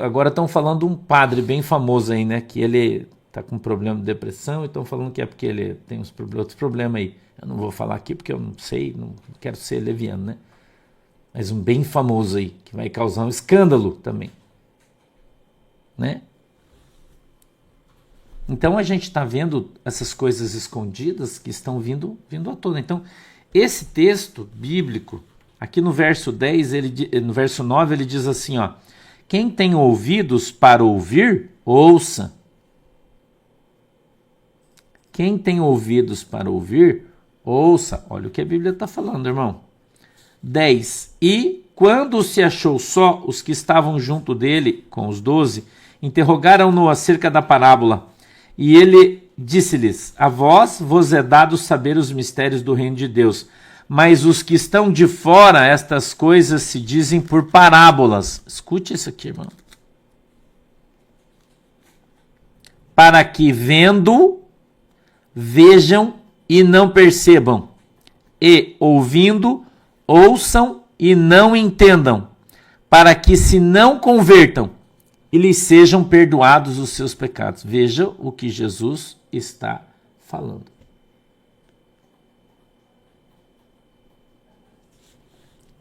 Agora estão falando de um padre bem famoso aí, né? Que ele está com problema de depressão e estão falando que é porque ele tem outros problemas aí. Eu não vou falar aqui porque eu não sei, não quero ser leviano, né? Mas um bem famoso aí, que vai causar um escândalo também. Né? Então a gente está vendo essas coisas escondidas que estão vindo à tona. Então, esse texto bíblico, aqui no verso 10, no verso 9, ele diz assim, ó: quem tem ouvidos para ouvir, ouça. Quem tem ouvidos para ouvir, ouça. Olha o que a Bíblia está falando, irmão. 10. E quando se achou só, os que estavam junto dele, com os 12, interrogaram-no acerca da parábola. E ele disse-lhes: a vós vos é dado saber os mistérios do reino de Deus, mas os que estão de fora, estas coisas se dizem por parábolas. Escute isso aqui, irmão. Para que vendo, vejam e não percebam, e ouvindo, ouçam e não entendam, para que se não convertam e lhes sejam perdoados os seus pecados. Veja o que Jesus está falando.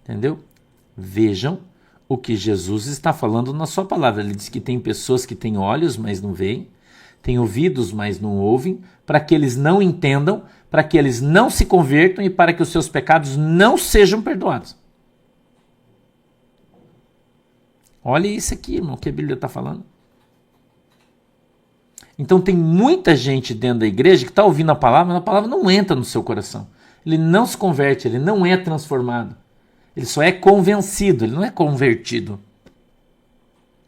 Entendeu? Vejam o que Jesus está falando na sua palavra. Ele diz que tem pessoas que têm olhos, mas não veem, têm ouvidos, mas não ouvem, para que eles não entendam, para que eles não se convertam e para que os seus pecados não sejam perdoados. Olha isso aqui, irmão, que a Bíblia está falando. Então tem muita gente dentro da igreja que está ouvindo a palavra, mas a palavra não entra no seu coração. Ele não se converte, ele não é transformado. Ele só é convencido, ele não é convertido.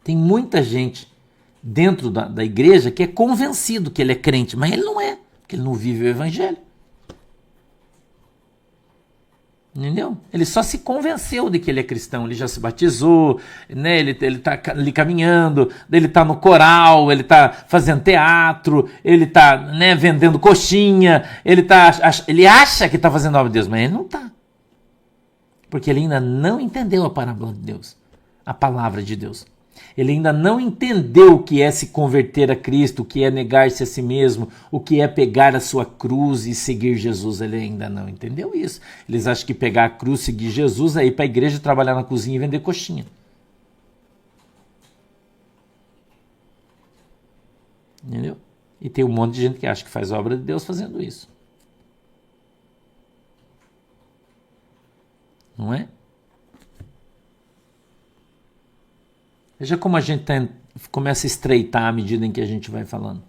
Tem muita gente dentro da igreja que é convencido que ele é crente, mas ele não é, porque ele não vive o evangelho. Entendeu? Ele só se convenceu de que ele é cristão, ele já se batizou, né? Ele está ali caminhando, ele está no coral, ele está fazendo teatro, ele está, né, vendendo coxinha, ele acha que está fazendo a obra de Deus, mas ele não está. Porque ele ainda não entendeu a parábola de Deus, a palavra de Deus. Ele ainda não entendeu o que é se converter a Cristo, o que é negar-se a si mesmo, o que é pegar a sua cruz e seguir Jesus. Ele ainda não entendeu isso. Eles acham que pegar a cruz, seguir Jesus, é ir para a igreja, trabalhar na cozinha e vender coxinha. Entendeu? E tem um monte de gente que acha que faz a obra de Deus fazendo isso. Não é? Veja como a gente começa a estreitar à medida em que a gente vai falando.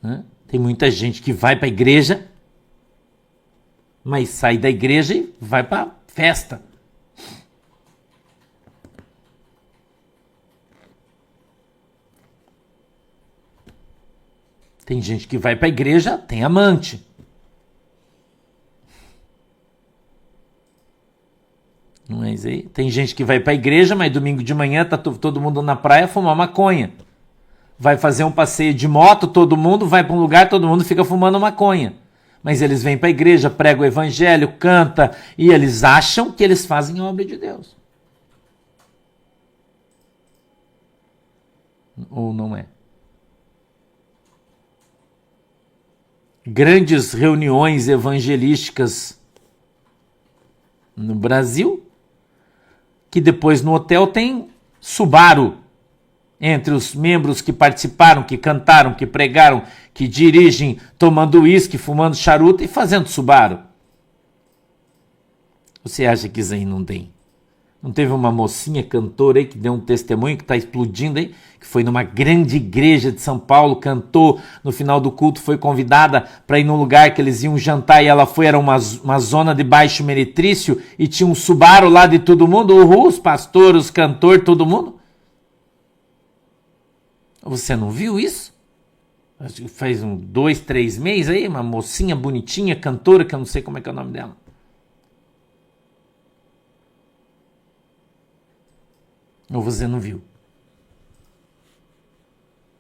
Né? Tem muita gente que vai para a igreja, mas sai da igreja e vai para a festa. Tem gente que vai para a igreja, tem amante. Não é isso aí? Tem gente que vai para a igreja, mas domingo de manhã tá todo mundo na praia fumar maconha. Vai fazer um passeio de moto, todo mundo vai para um lugar, todo mundo fica fumando maconha. Mas eles vêm para a igreja, pregam o evangelho, canta, e eles acham que eles fazem a obra de Deus. Ou não é? Grandes reuniões evangelísticas no Brasil, que depois no hotel tem Subaru entre os membros que participaram, que cantaram, que pregaram, que dirigem, tomando uísque, fumando charuto e fazendo Subaru. Você acha que isso aí não tem Não teve uma mocinha cantora aí que deu um testemunho que está explodindo aí, que foi numa grande igreja de São Paulo, cantou, no final do culto foi convidada para ir num lugar que eles iam jantar e ela foi, era uma zona de baixo meretrício e tinha um Subaru lá de todo mundo, os pastores, os cantores, todo mundo. Você não viu isso? Faz 2, 3 meses aí, uma mocinha bonitinha, cantora, que eu não sei como é que é o nome dela. Ou você não viu?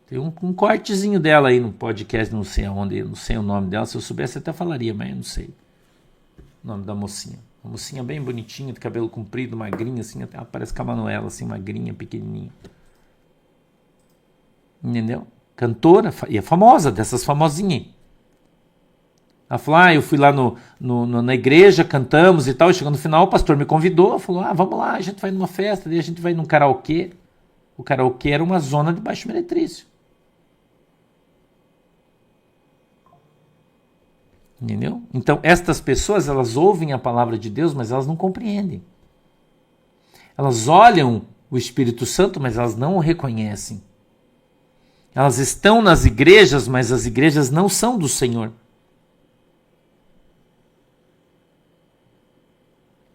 Tem um cortezinho dela aí no podcast, não sei aonde, não sei o nome dela. Se eu soubesse até falaria, mas eu não sei o nome da mocinha. Uma mocinha bem bonitinha, de cabelo comprido, magrinha, assim, até parece com a Manuela, assim, magrinha, pequenininha. Entendeu? Cantora, e é famosa, dessas famosinhas. Ela falou, eu fui lá na igreja, cantamos e tal, e chegando no final o pastor me convidou, falou, vamos lá, a gente vai numa festa, daí a gente vai num karaokê. O karaokê era uma zona de baixo meretrício. Entendeu? Então, estas pessoas, elas ouvem a palavra de Deus, mas elas não compreendem. Elas olham o Espírito Santo, mas elas não o reconhecem. Elas estão nas igrejas, mas as igrejas não são do Senhor.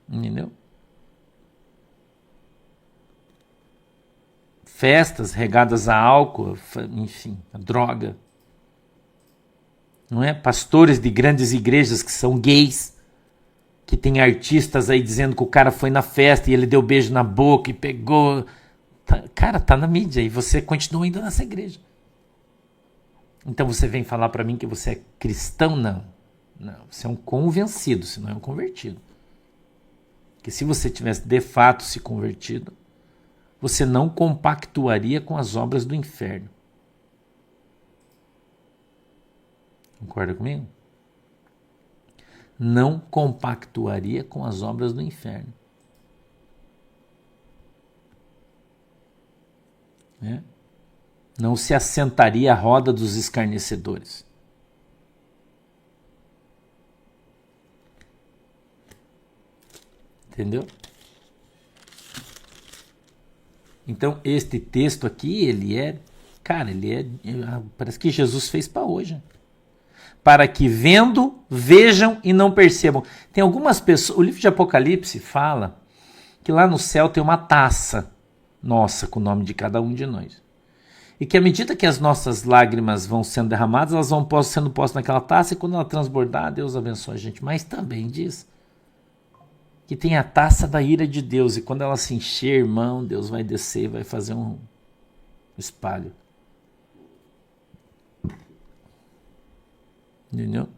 Entendeu? Festas regadas a álcool, enfim, a droga. Não é? Pastores de grandes igrejas que são gays, que tem artistas aí dizendo que o cara foi na festa e ele deu beijo na boca e pegou. Cara, tá na mídia e você continua indo nessa igreja. Então você vem falar para mim que você é cristão? Não. Não, você é um convencido, você não é um convertido. Que se você tivesse de fato se convertido, você não compactuaria com as obras do inferno. Concorda comigo? Não compactuaria com as obras do inferno. Não se assentaria à roda dos escarnecedores. Entendeu? Então, este texto aqui, parece que Jesus fez para hoje. Para que vendo, vejam e não percebam. Tem algumas pessoas, o livro de Apocalipse fala que lá no céu tem uma taça nossa com o nome de cada um de nós. E que à medida que as nossas lágrimas vão sendo derramadas, elas vão sendo postas naquela taça e quando ela transbordar, Deus abençoe a gente. Mas também diz que tem a taça da ira de Deus e quando ela se encher, irmão, Deus vai descer e vai fazer um espalho. Entendeu?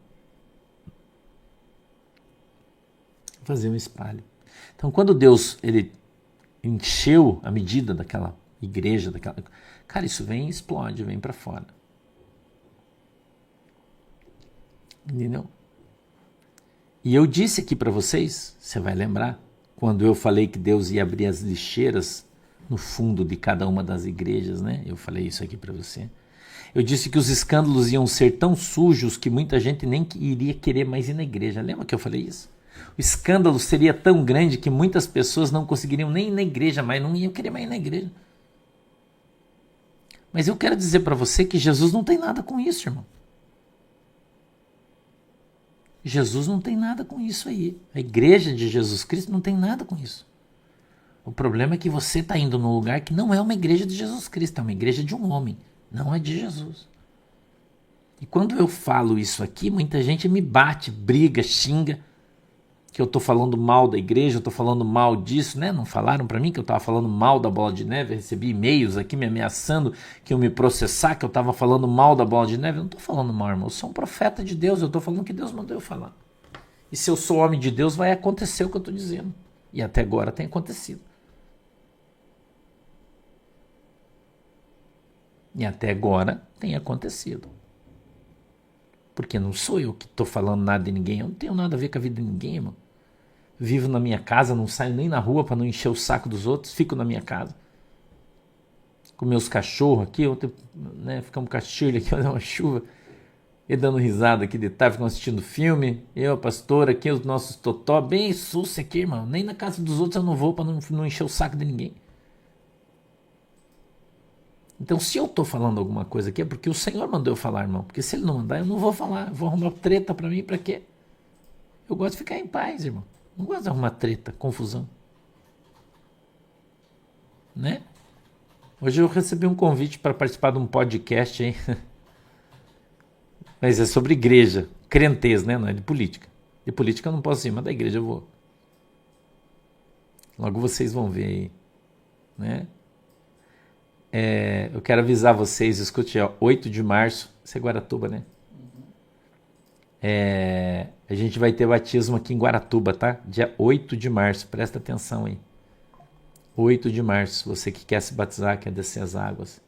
Fazer um espalho. Então, quando Deus ele encheu a medida daquela igreja, cara, isso vem e explode, vem para fora. Entendeu? E eu disse aqui para vocês, você vai lembrar, quando eu falei que Deus ia abrir as lixeiras no fundo de cada uma das igrejas, né? Eu falei isso aqui para você. Eu disse que os escândalos iam ser tão sujos que muita gente nem iria querer mais ir na igreja. Lembra que eu falei isso? O escândalo seria tão grande que muitas pessoas não conseguiriam nem ir na igreja mais, não iam querer mais ir na igreja. Mas eu quero dizer para você que Jesus não tem nada com isso, irmão. Jesus não tem nada com isso aí. A igreja de Jesus Cristo não tem nada com isso. O problema é que você está indo num lugar que não é uma igreja de Jesus Cristo, é uma igreja de um homem, não é de Jesus. E quando eu falo isso aqui, muita gente me bate, briga, xinga, que eu estou falando mal da igreja, eu estou falando mal disso, né? Não falaram para mim que eu estava falando mal da Bola de Neve? Eu recebi e-mails aqui me ameaçando que eu me processar, que eu estava falando mal da Bola de Neve. Eu não estou falando mal, irmão. Eu sou um profeta de Deus, eu estou falando o que Deus mandou eu falar. E se eu sou homem de Deus, vai acontecer o que eu estou dizendo. E até agora tem acontecido. E até agora tem acontecido. Porque não sou eu que estou falando nada de ninguém. Eu não tenho nada a ver com a vida de ninguém, irmão. Vivo na minha casa, não saio nem na rua para não encher o saco dos outros. Fico na minha casa. Com meus cachorros aqui. Ontem, né, ficamos com a Shirley aqui, olha uma chuva. e dando risada aqui de tarde, ficam assistindo filme, eu, a pastora, aqui os nossos totó, bem sussa aqui, irmão, nem na casa dos outros eu não vou para não encher o saco de ninguém. Então, se eu estou falando alguma coisa aqui, é porque o Senhor mandou eu falar, irmão, porque se Ele não mandar, eu não vou falar, eu vou arrumar treta para mim, para quê? Eu gosto de ficar em paz, irmão, não gosto de arrumar treta, confusão, né? Hoje eu recebi um convite para participar de um podcast, hein? Mas é sobre igreja, crentez, né? Não é de política. De política eu não posso ir, mas da igreja eu vou. Logo vocês vão ver aí, né? Eu quero avisar vocês, escute, 8 de março, isso é Guaratuba, né? A gente vai ter batismo aqui em Guaratuba, tá? Dia 8 de março, presta atenção aí. 8 de março, você que quer se batizar, quer descer as águas.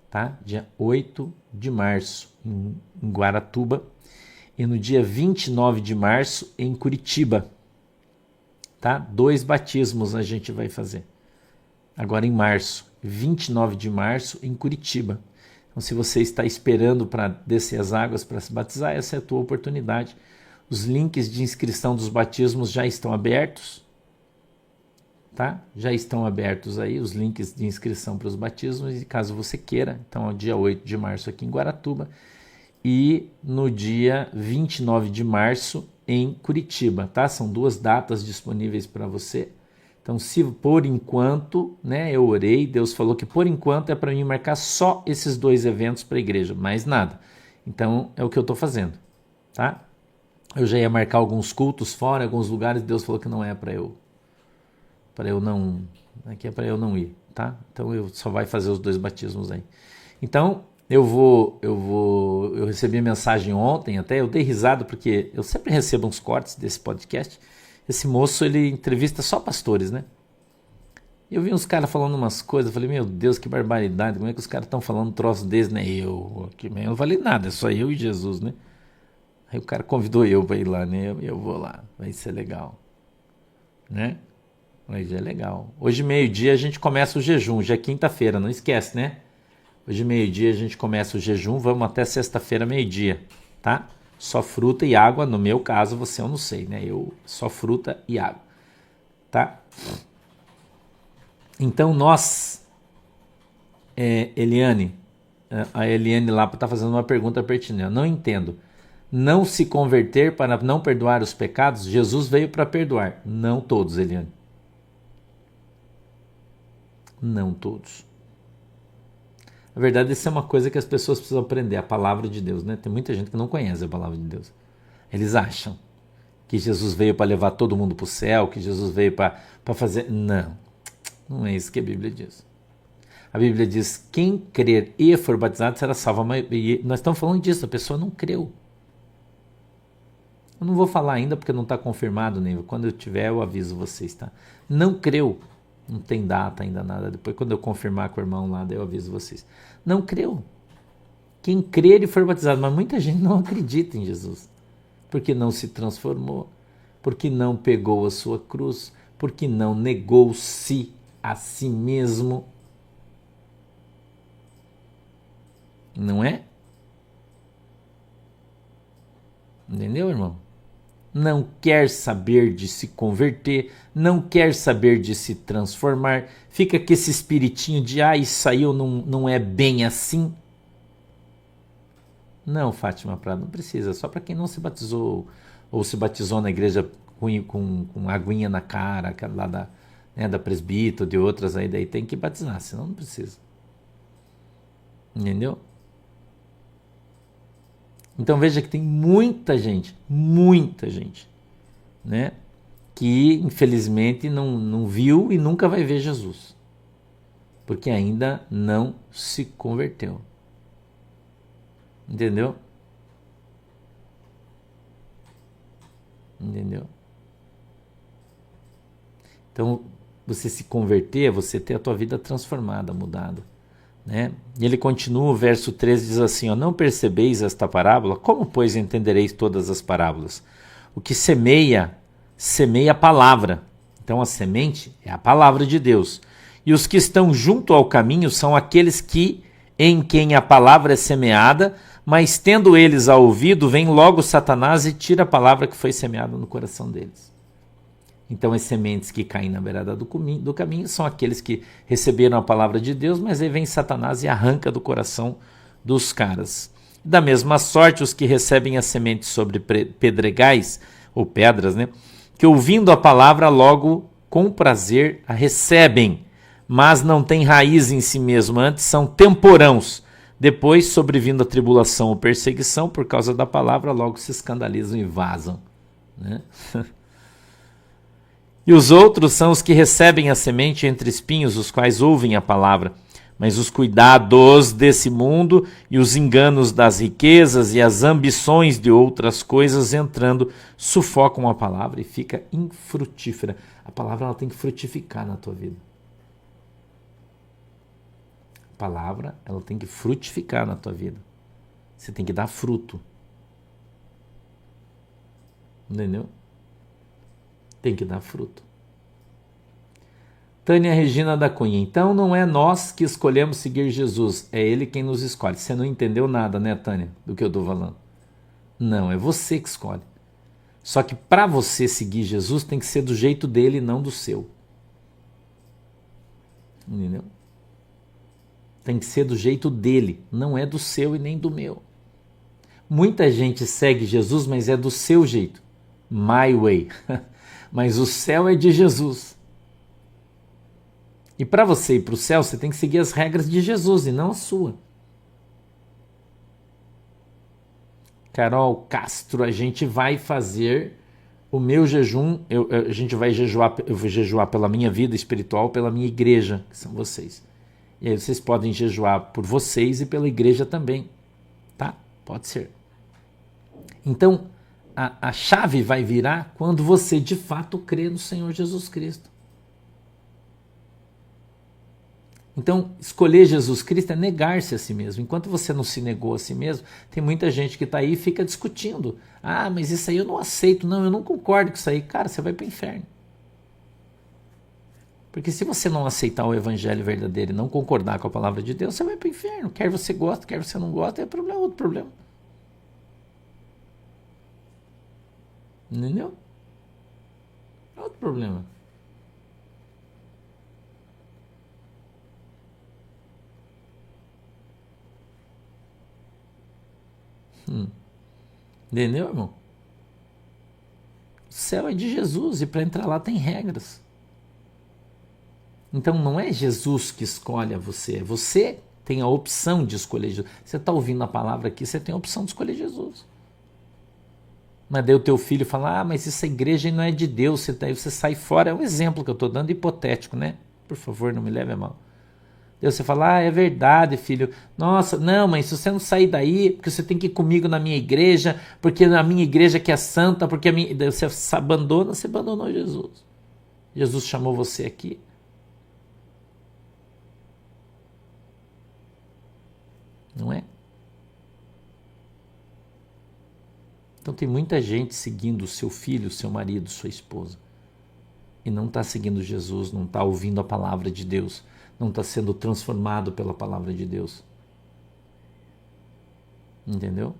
Tá? Dia 8 de março em Guaratuba e no dia 29 de março em Curitiba. Tá? 2 batismos a gente vai fazer. Agora em março, 29 de março em Curitiba. Então se você está esperando para descer as águas para se batizar, essa é a tua oportunidade. Os links de inscrição dos batismos já estão abertos. Tá? Já estão abertos aí os links de inscrição para os batismos, e caso você queira, então é o dia 8 de março aqui em Guaratuba e no dia 29 de março em Curitiba, tá? São 2 datas disponíveis para você. Então, se por enquanto, né, eu orei, Deus falou que por enquanto é para mim marcar só esses 2 eventos para a igreja, mais nada. Então, é o que eu estou fazendo, tá? Eu já ia marcar alguns cultos fora, alguns lugares, Deus falou que não é para eu não, aqui é para eu não ir, tá? Então eu só vai fazer os 2 batismos aí. Então eu recebi mensagem ontem, até eu dei risada porque eu sempre recebo uns cortes desse podcast. Esse moço, ele entrevista só pastores, né? Eu vi uns caras falando umas coisas, eu falei, meu Deus, que barbaridade, como é que os caras estão falando um troço desse, né? Eu não falei nada, é só eu e Jesus, né? Aí o cara convidou eu para ir lá, né? Eu vou lá, vai ser legal, né? Hoje é legal. Hoje, meio-dia, a gente começa o jejum. Já é quinta-feira, não esquece, né? Hoje, meio-dia, a gente começa o jejum. Vamos até sexta-feira, meio-dia, tá? Só fruta e água. No meu caso, você eu não sei, né? Eu só fruta e água, tá? Então, nós, Eliane, a Eliane lá está fazendo uma pergunta pertinente. Eu não entendo. Não se converter para não perdoar os pecados? Jesus veio para perdoar. Não todos, Eliane. Não todos. Na verdade, isso é uma coisa que as pessoas precisam aprender, a palavra de Deus, né? Tem muita gente que não conhece a palavra de Deus. Eles acham que Jesus veio para levar todo mundo para o céu, que Jesus veio para fazer... Não é isso que a Bíblia diz. A Bíblia diz, quem crer e for batizado será salvo. E nós estamos falando disso, a pessoa não creu. Eu não vou falar ainda porque não está confirmado, nem quando eu tiver eu aviso vocês, tá? Não creu. Não tem data ainda, nada. Depois, quando eu confirmar com o irmão lá, daí eu aviso vocês. Não creu. Quem crer e for batizado. Mas muita gente não acredita em Jesus. Porque não se transformou. Porque não pegou a sua cruz. Porque não negou-se a si mesmo. Não é? Entendeu, irmão? Não quer saber de se converter, não quer saber de se transformar, fica com esse espiritinho de isso aí não é bem assim. Não, Fátima Prado, não precisa, só para quem não se batizou ou se batizou na igreja com aguinha na cara, aquela lá da presbítero, de outras aí, daí tem que batizar, senão não precisa. Entendeu? Então veja que tem muita gente, né, que infelizmente não viu e nunca vai ver Jesus, porque ainda não se converteu. Entendeu? Então, você se converter é você ter a tua vida transformada, mudada. Né? E ele continua, o verso 13 diz assim, não percebeis esta parábola? Como, pois, entendereis todas as parábolas? O que semeia a palavra. Então a semente é a palavra de Deus. E os que estão junto ao caminho são aqueles em quem a palavra é semeada, Mas tendo eles a ouvido, vem logo Satanás e tira a palavra que foi semeada no coração deles. Então as sementes que caem na beirada do caminho são aqueles que receberam a palavra de Deus, mas aí vem Satanás e arranca do coração dos caras. Da mesma sorte, os que recebem a semente sobre pedregais, ou pedras, né, que ouvindo a palavra logo com prazer a recebem, mas não têm raiz em si mesmo, antes são temporãos. Depois, sobrevindo a tribulação ou perseguição por causa da palavra, logo se escandalizam e vazam, né? E os outros são os que recebem a semente entre espinhos, os quais ouvem a palavra. Mas os cuidados desse mundo e os enganos das riquezas e as ambições de outras coisas entrando sufocam a palavra e fica infrutífera. A palavra ela tem que frutificar na tua vida. A palavra ela tem que frutificar na tua vida. Você tem que dar fruto. Entendeu? Tem que dar fruto. Tânia Regina da Cunha. Então não é nós que escolhemos seguir Jesus, é Ele quem nos escolhe. Você não entendeu nada, né, Tânia, do que eu estou falando? Não, é você que escolhe. Só que para você seguir Jesus tem que ser do jeito dele e não do seu. Entendeu? Tem que ser do jeito dele, não é do seu e nem do meu. Muita gente segue Jesus, mas é do seu jeito. My way. Mas o céu é de Jesus. E para você ir para o céu, você tem que seguir as regras de Jesus e não a sua. Carol Castro, a gente vai fazer o meu jejum, a gente vai jejuar, eu vou jejuar pela minha vida espiritual, pela minha igreja, que são vocês. E aí vocês podem jejuar por vocês e pela igreja também, tá? Pode ser. Então, a chave vai virar quando você de fato crê no Senhor Jesus Cristo. Então, escolher Jesus Cristo é negar-se a si mesmo. Enquanto você não se negou a si mesmo, tem muita gente que está aí e fica discutindo. Ah, mas isso aí eu não aceito. Não, eu não concordo com isso aí. Cara, você vai para o inferno. Porque se você não aceitar o evangelho verdadeiro e não concordar com a palavra de Deus, você vai para o inferno. Quer você goste, quer você não goste, é outro problema. Entendeu? É outro problema. Entendeu, irmão? O céu é de Jesus e para entrar lá tem regras. Então não é Jesus que escolhe a você, você tem a opção de escolher Jesus. Você está ouvindo a palavra aqui, você tem a opção de escolher Jesus. Mas daí o teu filho fala, mas essa igreja não é de Deus, você sai fora. É um exemplo que eu estou dando hipotético, né? Por favor, não me leve a mal. Daí você fala, é verdade, filho. Nossa, não, mas se você não sair daí, porque você tem que ir comigo na minha igreja, porque a minha igreja que é santa, porque a minha... Daí você abandonou Jesus. Jesus chamou você aqui. Não é? Então tem muita gente seguindo o seu filho, seu marido, sua esposa. E não está seguindo Jesus, não está ouvindo a palavra de Deus. Não está sendo transformado pela palavra de Deus. Entendeu?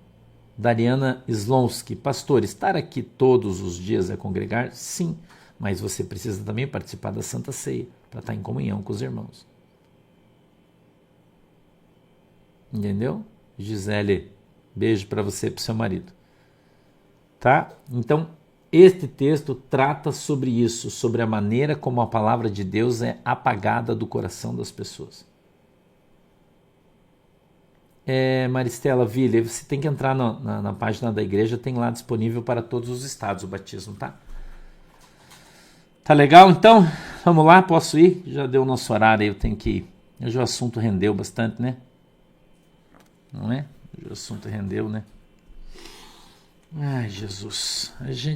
Dariana Slonsky, pastor, estar aqui todos os dias é congregar? Sim, mas você precisa também participar da Santa Ceia, para estar em comunhão com os irmãos. Entendeu? Gisele, beijo para você e para o seu marido. Tá? Então, este texto trata sobre isso, sobre a maneira como a palavra de Deus é apagada do coração das pessoas. Maristela Villa, você tem que entrar na página da igreja, tem lá disponível para todos os estados o batismo, tá? Tá legal? Então, vamos lá, posso ir? Já deu o nosso horário aí, eu tenho que ir. Hoje o assunto rendeu bastante, né? Não é? Hoje o assunto rendeu, né? Ai, Jesus.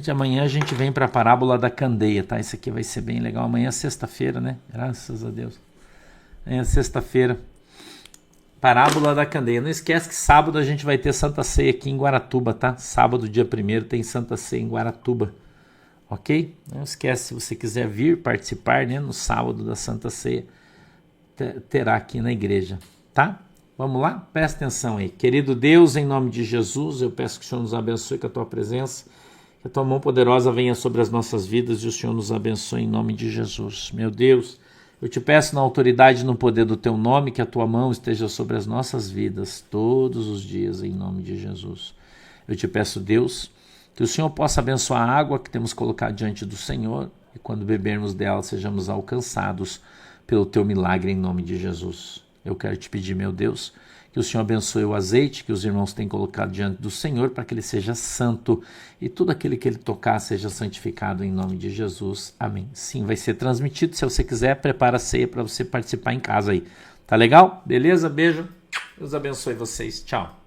Amanhã a gente vem para a parábola da candeia, tá? Isso aqui vai ser bem legal. Amanhã é sexta-feira, né? Graças a Deus. Amanhã é sexta-feira. Parábola da candeia. Não esquece que sábado a gente vai ter Santa Ceia aqui em Guaratuba, tá? Sábado, dia 1º, tem Santa Ceia em Guaratuba. Ok? Não esquece, se você quiser vir participar, né? No sábado da Santa Ceia, terá aqui na igreja, tá? Vamos lá? Presta atenção aí. Querido Deus, em nome de Jesus, eu peço que o Senhor nos abençoe com a Tua presença, que a Tua mão poderosa venha sobre as nossas vidas e o Senhor nos abençoe em nome de Jesus. Meu Deus, eu te peço na autoridade e no poder do Teu nome que a Tua mão esteja sobre as nossas vidas todos os dias em nome de Jesus. Eu te peço, Deus, que o Senhor possa abençoar a água que temos colocado diante do Senhor e quando bebermos dela sejamos alcançados pelo Teu milagre em nome de Jesus. Eu quero te pedir, meu Deus, que o Senhor abençoe o azeite que os irmãos têm colocado diante do Senhor para que ele seja santo e tudo aquele que ele tocar seja santificado em nome de Jesus. Amém. Sim, vai ser transmitido. Se você quiser, prepara a ceia para você participar em casa aí. Tá legal? Beleza? Beijo. Deus abençoe vocês. Tchau.